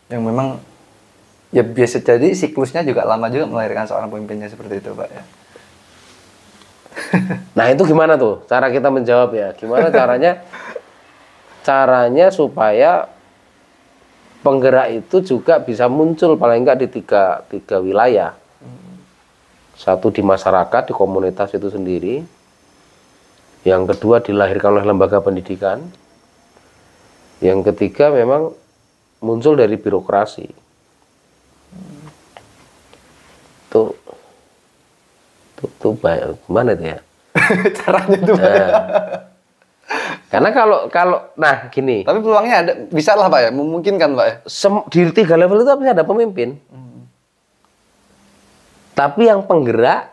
Yang memang ya biasa jadi siklusnya juga lama juga melahirkan seorang pemimpinnya seperti itu, Pak ya. Nah itu gimana tuh cara kita menjawab ya? Gimana caranya supaya penggerak itu juga bisa muncul paling enggak di tiga wilayah. Satu di masyarakat, di komunitas itu sendiri. Yang kedua dilahirkan oleh lembaga pendidikan. Yang ketiga memang muncul dari birokrasi. Tuh gimana itu ya? Caranya tuh, Pak. Nah, karena kalau nah gini. Tapi peluangnya ada, bisa lah Pak ya, memungkinkan Pak ya. Di 3 level itu pasti ada pemimpin. Tapi yang penggerak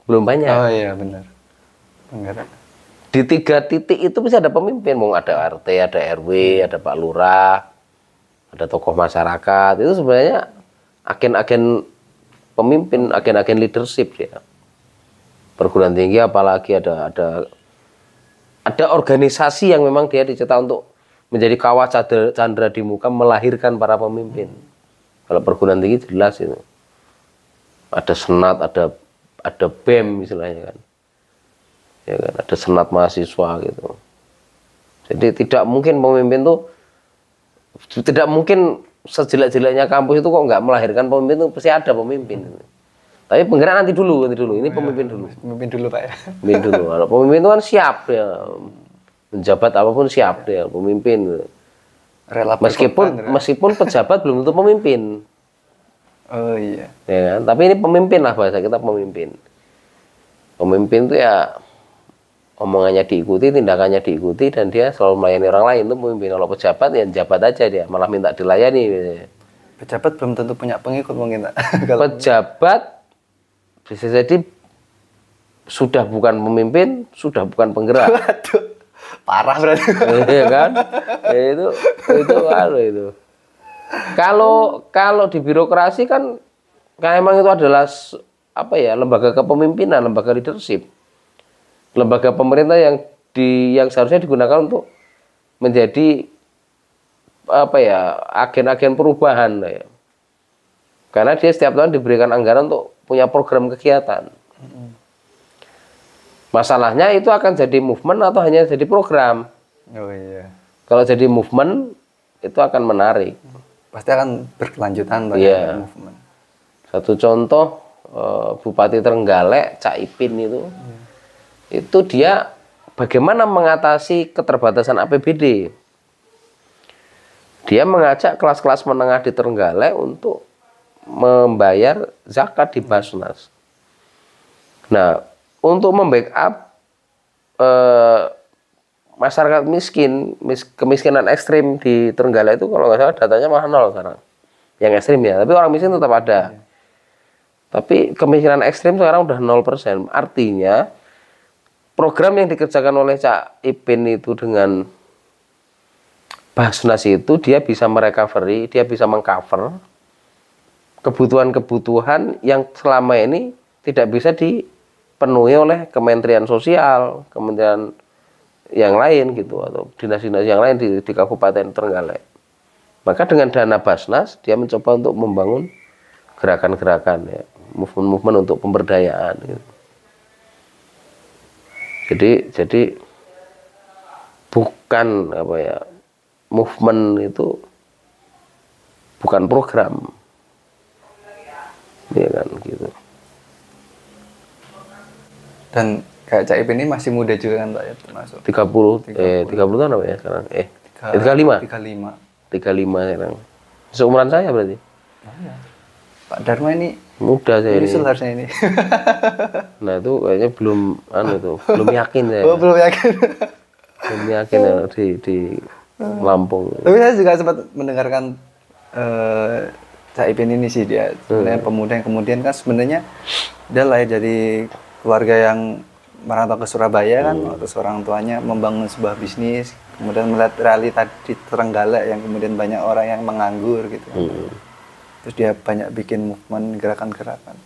belum banyak. Oh iya benar. Penggerak. Di 3 titik itu bisa ada pemimpin, mau ada RT, ada RW, ada Pak Lurah, ada tokoh masyarakat. Itu sebenarnya agen-agen pemimpin, agen-agen leadership ya. Perguruan tinggi apalagi ada organisasi yang memang dia dicetak untuk menjadi kawah candra di muka, melahirkan para pemimpin. Kalau perguruan tinggi jelas itu. Ada senat, ada BEM istilahnya kan. Ya kan, ada senat mahasiswa gitu. Jadi tidak mungkin pemimpin tuh, tidak mungkin sejelek-jeleknya kampus itu kok nggak melahirkan pemimpin, tuh pasti ada pemimpin. Tapi penggerak nanti dulu. Ini pemimpin dulu. Pemimpin dulu Pak ya. Pemimpin dulu. Kalau pemimpin itu kan siap ya, menjabat apapun siap dia, pemimpin. Rela Meskipun pejabat belum tentu pemimpin. Oh iya. Ya kan? Tapi ini pemimpin lah, bahasa kita pemimpin. Pemimpin itu ya omongannya diikuti, tindakannya diikuti, dan dia selalu melayani orang lain. Itu pemimpin. Kalau pejabat ya jabat aja dia, malah minta dilayani. Pejabat belum tentu punya pengikut mungkin. Pejabat bisa jadi sudah bukan pemimpin, sudah bukan penggerak. Waduh, parah berarti. Iya kan? Ya, itu. Kalau di birokrasi kan emang itu adalah apa ya, lembaga kepemimpinan, lembaga leadership, lembaga pemerintah yang seharusnya digunakan untuk menjadi apa ya, agen-agen perubahan ya. Karena dia setiap tahun diberikan anggaran untuk punya program kegiatan. Masalahnya itu akan jadi movement atau hanya jadi program. Oh iya. Kalau jadi movement itu akan menarik. Pasti akan berkelanjutan Pak ya, movement. Satu contoh, Bupati Trenggalek, Cak Ipin itu dia bagaimana mengatasi keterbatasan APBD. Dia mengajak kelas-kelas menengah di Trenggalek untuk membayar zakat di Basnas. Nah, untuk membackup masyarakat miskin, kemiskinan ekstrim di Trenggalek itu kalau nggak salah datanya malah 0 sekarang. Yang ekstrim ya, tapi orang miskin tetap ada. Tapi kemiskinan ekstrim sekarang udah 0%. Artinya program yang dikerjakan oleh Cak Ipin itu dengan Basnas itu dia bisa merecovery, dia bisa mengcover kebutuhan-kebutuhan yang selama ini tidak bisa dipenuhi oleh Kementerian Sosial, kementerian yang lain gitu, atau dinas-dinas yang lain di Kabupaten Trenggalek. Maka dengan dana Basnas dia mencoba untuk membangun gerakan-gerakan ya, movement-movement untuk pemberdayaan gitu. Jadi bukan apa ya, movement itu bukan program. Ya kan gitu. Dan kayak Cak Ipin ini masih muda juga kan Pak ya, termasuk 30 tahun apa ya sekarang? 35 sekarang. Seumuran saya berarti. Oh, ya. Pak Dharma ini muda saya ini. Harusnya ini. Nah, itu kayaknya belum yakin saya. Oh, belum yakin. Belum yakin ya di Lampung. Tapi saya juga sempat mendengarkan Cak Ipin ini sih, dia sebenarnya pemuda yang kemudian kan sebenarnya dia lahir dari keluarga yang merantau ke Surabaya kan, waktu seorang tuanya membangun sebuah bisnis, kemudian melihat realita di Trenggalek yang kemudian banyak orang yang menganggur gitu. Terus dia banyak bikin movement, gerakan-gerakan.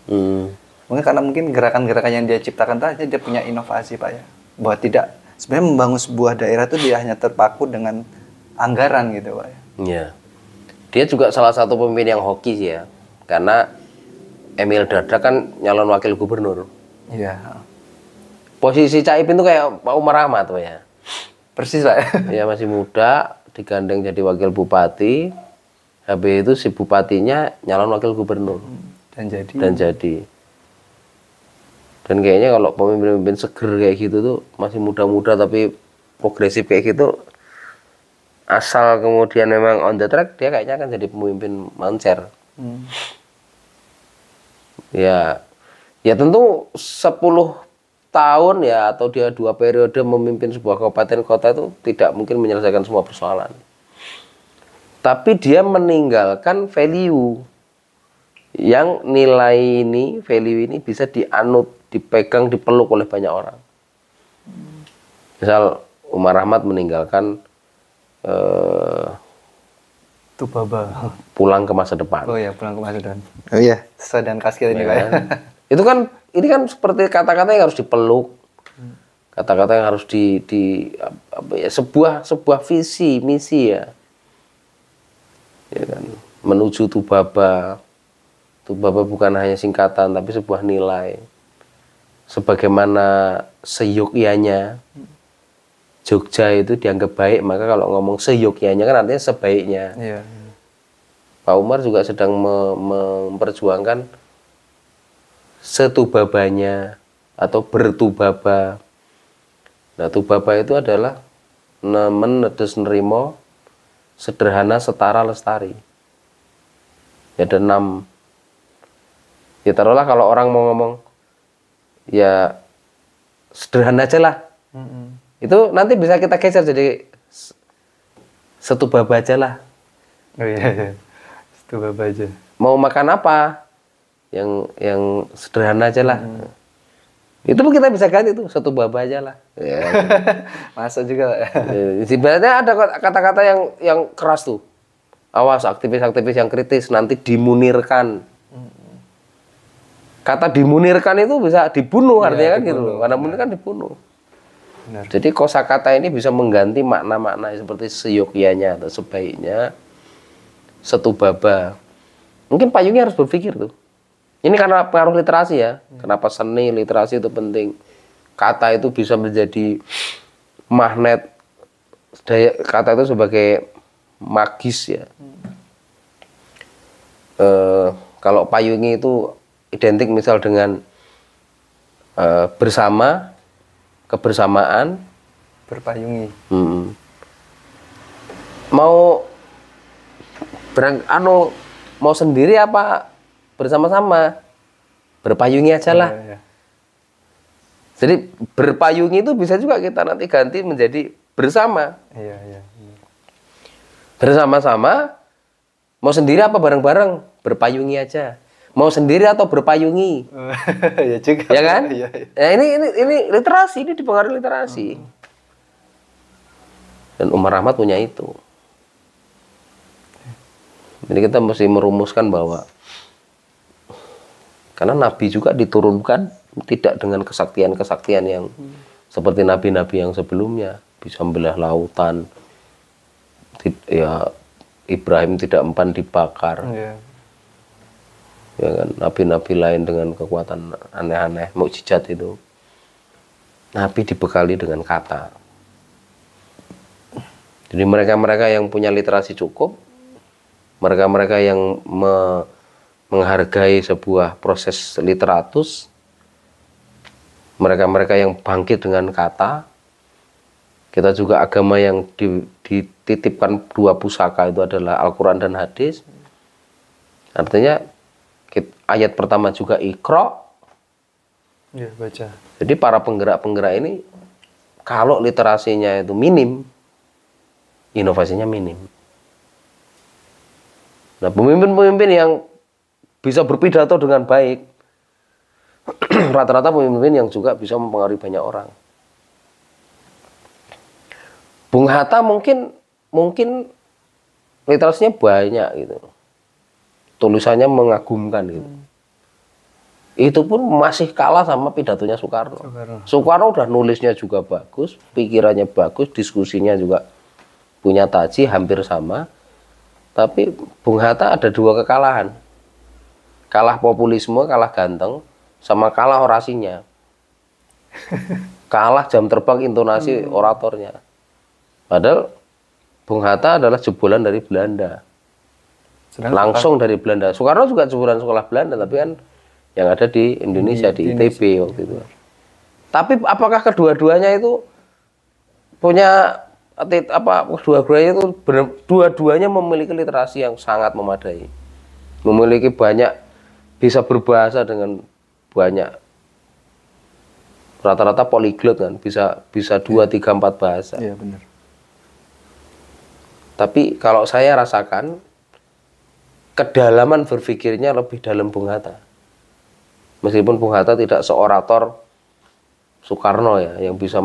Mungkin karena gerakan-gerakan yang dia ciptakan tadi dia punya inovasi Pak ya, bahwa tidak sebenarnya membangun sebuah daerah itu dia hanya terpaku dengan anggaran gitu Pak ya. Iya. Dia juga salah satu pemimpin yang hoki sih ya, karena Emil Dardak kan nyalon wakil gubernur. Iya. Posisi Cak Ipin tuh kayak Pak Umar Ahmad tuh ya. Persis lah. Ya masih muda, digandeng jadi wakil bupati. Habis itu si bupatinya nyalon wakil gubernur. Dan jadi. Dan kayaknya kalau pemimpin-pemimpin seger kayak gitu tuh masih muda-muda tapi progresif kayak gitu, asal kemudian memang on the track, dia kayaknya akan jadi pemimpin moncer. Ya, ya tentu 10 tahun ya atau dia 2 periode memimpin sebuah kabupaten kota itu tidak mungkin menyelesaikan semua persoalan. Tapi dia meninggalkan value yang nilai ini, value ini bisa dianut, dipegang, dipeluk oleh banyak orang. Misal Umar Ahmad meninggalkan Tubaba. pulang ke masa depan. Oh ya, pulang ke masa depan. Oh iya, sesuai dengan kas kita juga ya. Itu kan, ini kan seperti kata-kata yang harus dipeluk, kata-kata yang harus apa ya, sebuah visi misi ya kan, menuju Tubaba. Tubaba bukan hanya singkatan tapi sebuah nilai, sebagaimana seyogyanya Jogja itu dianggap baik, maka kalau ngomong seyogyanya kan artinya sebaiknya. Iya. Pak Umar juga sedang memperjuangkan setubabanya atau bertubaba. Nah, tubaba itu adalah nemen nedes nerimo, sederhana, setara, lestari. Ya, ada 6. Ya taruhlah kalau orang mau ngomong ya sederhana aja lah. Itu nanti bisa kita geser jadi setubaba aja lah. Oh iya. Setubaba aja. Mau makan apa? Yang sederhana aja lah. Itu pun kita bisa ganti tuh, setubaba aja lah. Ya. Masuk juga. Sebenarnya ada kata-kata yang keras tuh. Awas, aktivis-aktivis yang kritis nanti dimunirkan. Kata dimunirkan itu bisa dibunuh, artinya kan gitu loh. Karena munir kan dibunuh. Benar. Jadi kosakata ini bisa mengganti makna-makna seperti seyogyanya atau sebaiknya, setubaba. Mungkin Pak Yungi harus berpikir tuh. Ini karena pengaruh literasi ya. Kenapa seni, literasi itu penting. Kata itu bisa menjadi magnet. Kata itu sebagai magis ya. Kalau Pak Yungi itu identik misal dengan bersama, kebersamaan, berpayungi. Mau mau sendiri apa bersama-sama, berpayungi aja lah. Iya. Jadi berpayungi itu bisa juga kita nanti ganti menjadi bersama. Iya. Bersama-sama, mau sendiri apa bareng-bareng, berpayungi aja. Mau sendiri atau berpayungi. Ya juga. Ya kan? Iya. Nah, ini literasi, ini dipengaruhi literasi. Dan Umar Ahmad punya itu. Jadi kita mesti merumuskan bahwa karena Nabi juga diturunkan tidak dengan kesaktian-kesaktian yang seperti nabi-nabi yang sebelumnya, bisa membelah lautan. Ya, Ibrahim tidak empan dibakar. Iya. Ya kan, nabi-nabi lain dengan kekuatan aneh-aneh, mukjizat itu. Nabi dibekali dengan kata. Jadi mereka-mereka yang punya literasi cukup, mereka-mereka yang menghargai sebuah proses literatus, mereka-mereka yang bangkit dengan kata. Kita juga agama yang dititipkan 2 pusaka itu adalah Al-Quran dan hadis. Artinya ayat pertama juga Iqra. Iya, baca. Jadi para penggerak-penggerak ini kalau literasinya itu minim, inovasinya minim. Nah, pemimpin-pemimpin yang bisa berpidato dengan baik, rata-rata pemimpin yang juga bisa mempengaruhi banyak orang. Bung Hatta mungkin literasinya banyak gitu. Tulisannya mengagumkan gitu. Itu pun masih kalah sama pidatonya Soekarno. Soekarno udah nulisnya juga bagus, pikirannya bagus, diskusinya juga punya taji hampir sama. Tapi Bung Hatta ada 2 kekalahan. Kalah populisme, kalah ganteng, sama kalah orasinya. Kalah jam terbang intonasi oratornya. Padahal Bung Hatta adalah jebolan dari Belanda. Langsung dari Belanda. Soekarno juga jebolan sekolah Belanda, tapi kan yang ada di Indonesia, di ITB waktu itu. Tapi apakah kedua-duanya itu punya kedua-duanya itu dua-duanya memiliki literasi yang sangat memadai, memiliki banyak, bisa berbahasa dengan banyak, rata-rata polyglot kan, bisa 2, 3, 4 bahasa. Iya benar. Tapi kalau saya rasakan kedalaman berpikirnya lebih dalam Bung Hatta, meskipun Bung Hatta tidak seorator Soekarno ya, yang bisa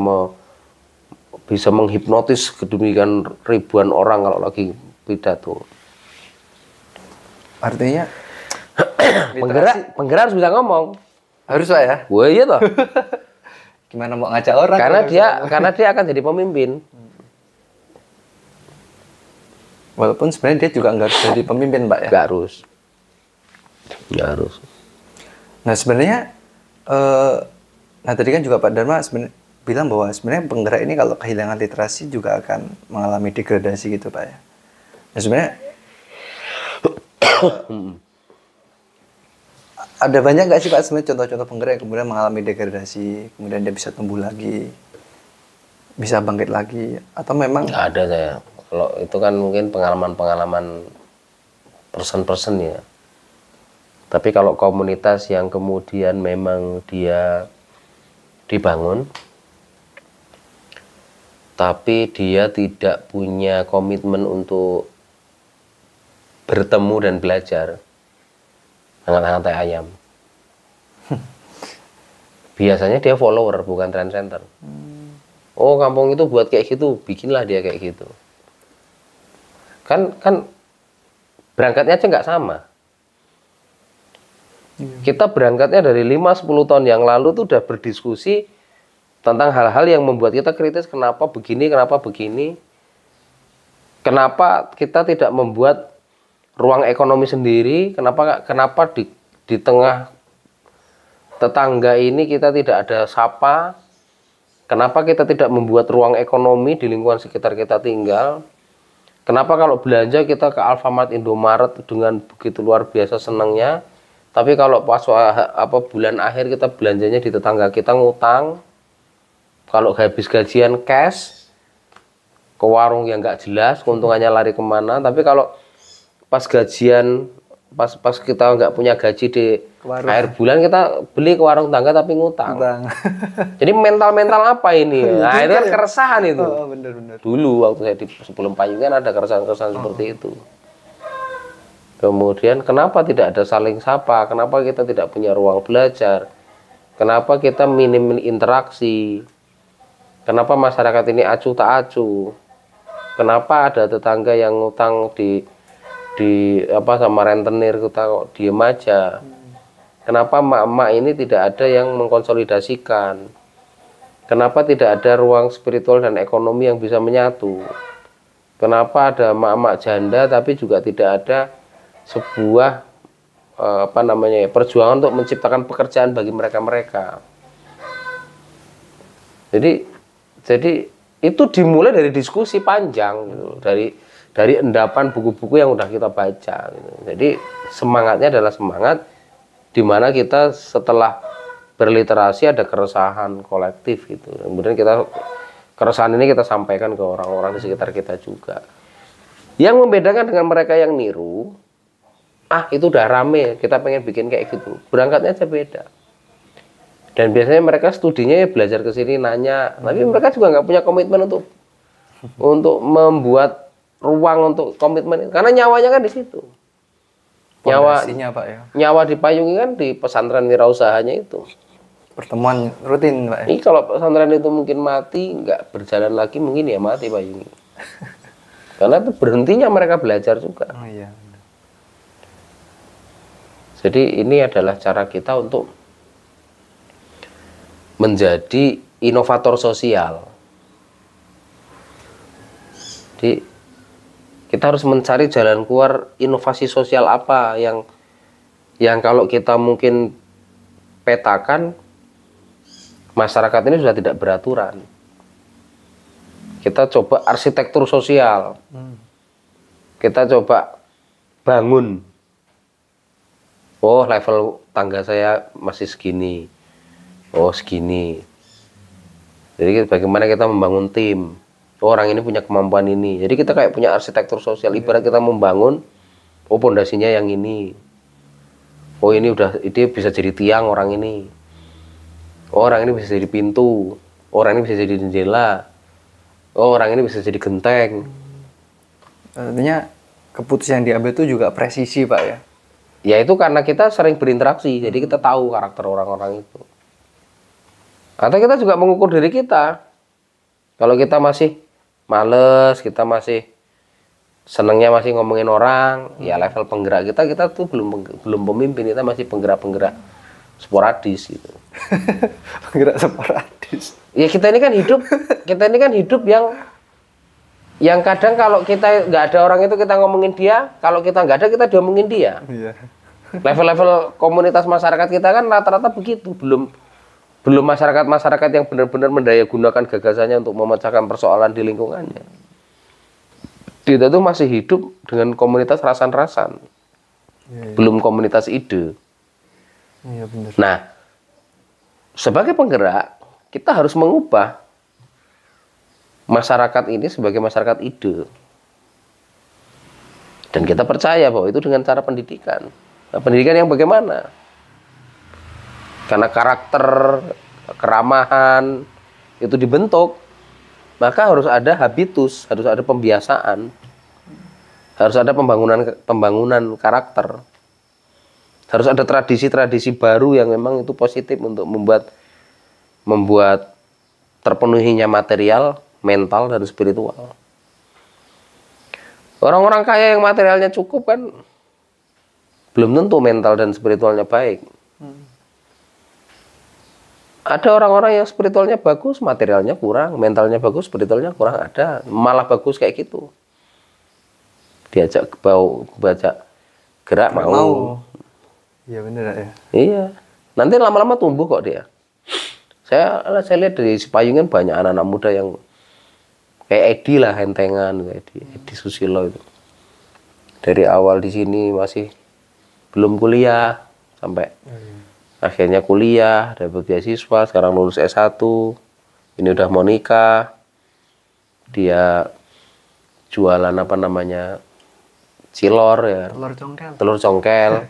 menghipnotis kedemikian ribuan orang kalau lagi pidato. Artinya penggerak harus bisa ngomong. Harus Pak ya? Wah iya toh. Gimana mau ngajak orang? Karena dia akan jadi pemimpin. Walaupun sebenarnya dia juga nggak harus jadi pemimpin Pak ya? Nggak harus. Nah sebenarnya, tadi kan juga Pak Dharma sebenarnya bilang bahwa sebenarnya penggerak ini kalau kehilangan literasi juga akan mengalami degradasi gitu Pak ya. Nah sebenarnya ada banyak nggak sih Pak sebenarnya contoh-contoh penggerak yang kemudian mengalami degradasi, kemudian dia bisa tumbuh lagi, bisa bangkit lagi, atau memang? Nggak ada saya. Kalau itu kan mungkin pengalaman person ya. Tapi kalau komunitas yang kemudian memang dia dibangun, tapi dia tidak punya komitmen untuk bertemu dan belajar, hangat-hangat ayam. Biasanya dia follower, bukan trend center. Oh, kampung itu buat kayak gitu, bikinlah dia kayak gitu. Kan berangkatnya aja nggak sama. Kita berangkatnya dari 5-10 tahun yang lalu tuh udah berdiskusi tentang hal-hal yang membuat kita kritis, kenapa begini, kenapa kita tidak membuat ruang ekonomi sendiri, kenapa di tengah tetangga ini kita tidak ada sapa, kenapa kita tidak membuat ruang ekonomi di lingkungan sekitar kita tinggal, kenapa kalau belanja kita ke Alfamart, Indomaret dengan begitu luar biasa senangnya, tapi kalau pas bulan akhir kita belanjanya di tetangga kita ngutang. Kalau habis gajian cash ke warung yang nggak jelas, keuntungannya lari kemana. Tapi kalau pas gajian, pas kita nggak punya gaji di akhir bulan, kita beli ke warung tangga tapi ngutang. Jadi mental apa ini? Nah itu kan keresahan itu. Oh, bener. Dulu waktu saya sebelum Payung kan ada keresahan seperti itu. Kemudian kenapa tidak ada saling sapa? Kenapa kita tidak punya ruang belajar? Kenapa kita minim interaksi? Kenapa masyarakat ini acuh tak acuh? Kenapa ada tetangga yang ngutang di sama rentenir kita kok diem aja? Kenapa emak-emak ini tidak ada yang mengkonsolidasikan? Kenapa tidak ada ruang spiritual dan ekonomi yang bisa menyatu? Kenapa ada emak-emak janda tapi juga tidak ada sebuah perjuangan untuk menciptakan pekerjaan bagi mereka-mereka? Jadi itu dimulai dari diskusi panjang gitu, dari endapan buku-buku yang udah kita baca gitu. Jadi semangatnya adalah semangat di mana kita setelah berliterasi ada keresahan kolektif gitu. Kemudian keresahan ini kita sampaikan ke orang-orang di sekitar kita juga. Yang membedakan dengan mereka yang niru, itu udah rame, kita pengen bikin kayak gitu. Berangkatnya aja beda. Dan biasanya mereka studinya ya belajar ke sini nanya, tapi mereka juga nggak punya komitmen untuk membuat ruang untuk komitmen, karena nyawanya kan di situ. Pak ya. Nyawa dipayungi kan di pesantren wirausahanya itu. Pertemuan rutin Pak ya. Ini kalau pesantren itu mungkin mati, nggak berjalan lagi, mungkin ya mati payungi. Karena itu berhentinya mereka belajar juga. Oh iya. Jadi ini adalah cara kita untuk menjadi inovator sosial. Jadi Kita harus mencari jalan keluar, inovasi sosial apa yang kalau kita mungkin petakan, masyarakat ini sudah tidak beraturan. Kita coba arsitektur sosial. Kita coba bangun. Oh, level tangga saya masih segini. Oh, segini. Jadi bagaimana kita membangun tim. Oh, orang ini punya kemampuan ini. Jadi kita kayak punya arsitektur sosial. Ibarat kita membangun, oh pondasinya yang ini. Oh, ini bisa jadi tiang orang ini. Oh, orang ini bisa jadi pintu. Oh, orang ini bisa jadi jendela. Oh, orang ini bisa jadi genteng. Artinya keputusan yang diambil itu juga presisi, Pak, ya? Ya itu karena kita sering berinteraksi, jadi kita tahu karakter orang-orang itu. Atau kita juga mengukur diri kita. Kalau kita masih males, kita masih senengnya masih ngomongin orang, ya level penggerak kita tuh belum pemimpin, kita masih penggerak-penggerak sporadis gitu. Penggerak sporadis. Ya kita ini kan hidup yang kadang kalau kita nggak ada orang itu kita ngomongin dia, kalau kita nggak ada kita diomongin dia. Iya. Level-level komunitas masyarakat kita kan rata-rata begitu, belum masyarakat yang benar-benar mendayagunakan gagasannya untuk memecahkan persoalan di lingkungannya. Kita tuh masih hidup dengan komunitas rasan-rasan, belum komunitas ide. Iya benar. Nah, sebagai penggerak kita harus mengubah masyarakat ini sebagai masyarakat ide. Dan kita percaya bahwa itu dengan cara pendidikan. Nah, pendidikan yang bagaimana? Karena karakter, keramahan itu dibentuk, maka harus ada habitus, harus ada pembiasaan, harus ada pembangunan karakter, harus ada tradisi-tradisi baru yang memang itu positif untuk membuat terpenuhinya material, mental, dan spiritual. Orang-orang kaya yang materialnya cukup kan belum tentu mental dan spiritualnya baik. Ada orang-orang yang spiritualnya bagus, materialnya kurang, mentalnya bagus, spiritualnya kurang, ada. Malah bagus kayak gitu. Diajak gerak mau. Iya benar ya. Iya. Nanti lama-lama tumbuh kok dia. Saya lihat dari Cipayungan banyak anak-anak muda yang kayak Edi lah, hentengan kayak Edi Susilo itu. Dari awal di sini masih belum kuliah sampai akhirnya kuliah, dapat beasiswa, sekarang lulus S1. Ini udah mau nikah. Dia jualan cilor ya. Telur congkel.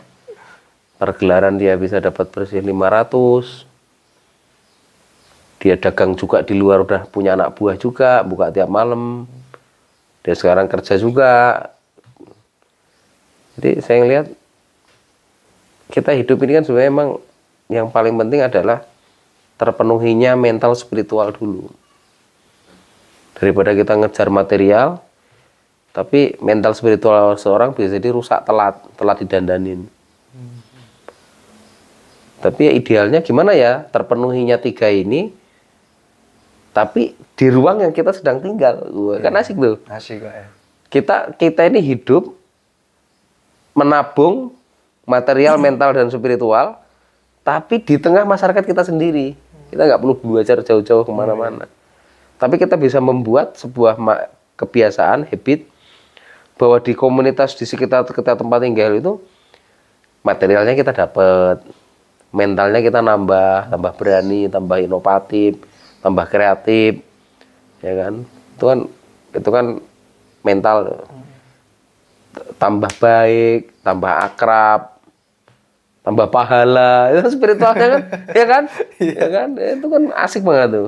Pergelaran dia bisa dapat bersih 500. Dia dagang juga di luar, udah punya anak buah juga, buka tiap malam. Dia sekarang kerja juga. Jadi saya ngelihat kita hidup ini kan sebenarnya emang yang paling penting adalah terpenuhinya mental spiritual dulu. Daripada kita ngejar material, tapi mental spiritual seorang bisa jadi rusak telat didandanin. Tapi ya idealnya gimana ya terpenuhinya 3 ini, tapi di ruang yang kita sedang tinggal. Kan asik tuh. Asik kok ya. Kita ini hidup menabung material, mental, dan spiritual, tapi di tengah masyarakat kita sendiri. Kita nggak perlu belajar jauh-jauh kemana-mana. Tapi kita bisa membuat sebuah kebiasaan, habit, bahwa di komunitas di sekitar kita tempat tinggal itu, materialnya kita dapat, mentalnya kita tambah berani, tambah inovatif, tambah kreatif, ya kan? Itu kan mental. Tambah baik, tambah akrab, tambah pahala, itu spiritualnya kan, ya kan? Ya kan? Itu kan asik banget tuh.